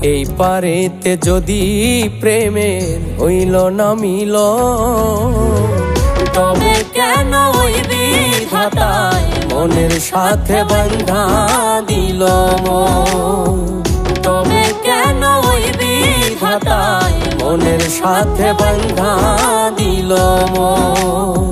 এই পারেতে যদি প্রেমের হইল না মিল, তবে কেন ওই বিধাতায় মনের সাথে বান্ধা দিল মন। তবে কেন ওই বিধাতায় মনের সাথে বান্ধা দিল মন।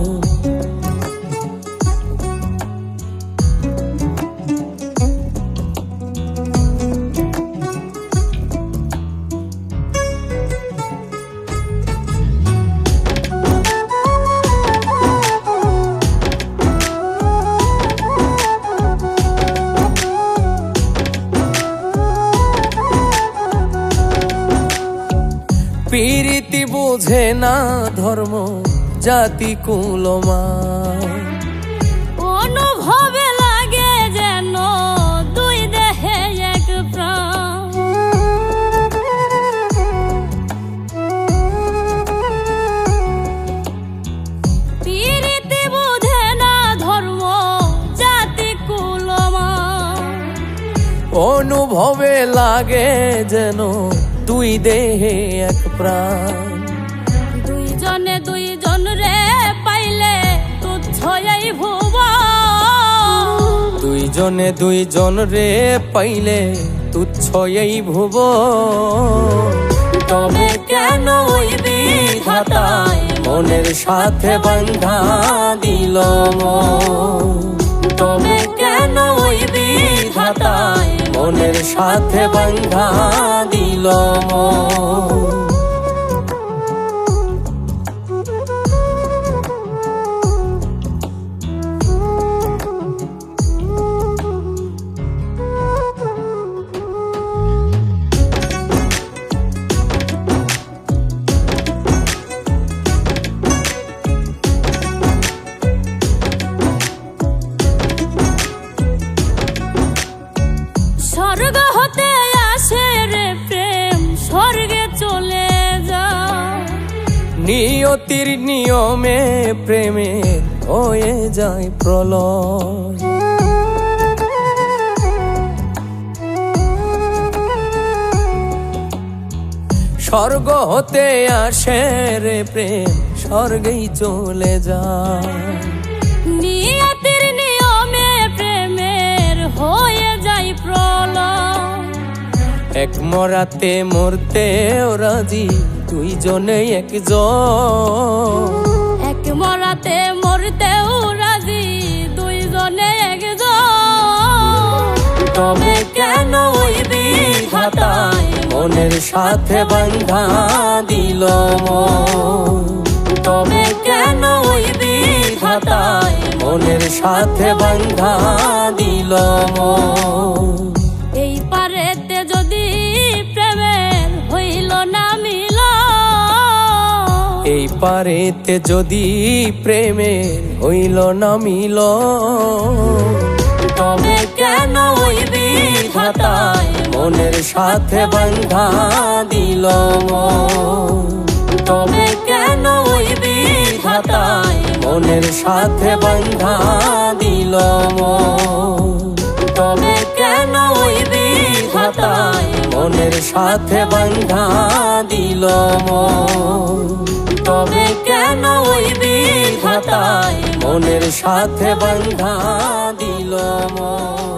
প্রীতি বুঝে না ধর্ম জাতি কুলমান, অনুভবে লাগে যেন দুই দেহে এক প্রাণ। প্রীতি বুঝে না ধর্ম জাতি কুলমান, অনুভবে লাগে যেন দুই দেহে এক প্রাণ। দুইজনে দুইজন রে পাইলে তুচ্ছ এই ভুবন। দুইজনে দুইজন রে পাইলে তুচ্ছ এই ভুবন। তবে কেন ওই বিধাতায় মনের সাথে বান্ধা দিল মন। তবে কেন ওই বিধাতায় মনের সাথে বান্ধা দিল মন। স্বর্গ হতে আসে রে প্রেম, স্বর্গে চলে যায়। নিয়তির নিয়মে প্রেমে হয়ে যায় প্রলয়। স্বর্গ হতে আসে রে প্রেম, স্বর্গেই চলে যায়। নিয়তির নিয়মে প্রেমের হয়ে যায় প্রলয়। এক মরাতে মরতেও রাজি দুইজনে একজন। এক মরাতে মরতেও রাজি দুইজনে একজন। তবে কেন ওই বিধাতায় মনের সাথে বান্ধা দিল মন। তবে কেন ওই বিধাতায় মনের সাথে বান্ধা দিল মন। এই পারেতে যদি প্রেমের হইল না মিল, এই পারেতে যদি প্রেমের হইল না মিল, তবে কেন ওই বিধাতায় মনের সাথে বান্ধা দিল মন। তবে কেন ওই বিধাতায় মনের সাথে বান্ধা দিল মন। তবে কেন ওই বিধাতায় মনের সাথে বান্ধা দিল মন। তবে কেন ওই বিধাতায় মনের সাথে বান্ধা দিল মন।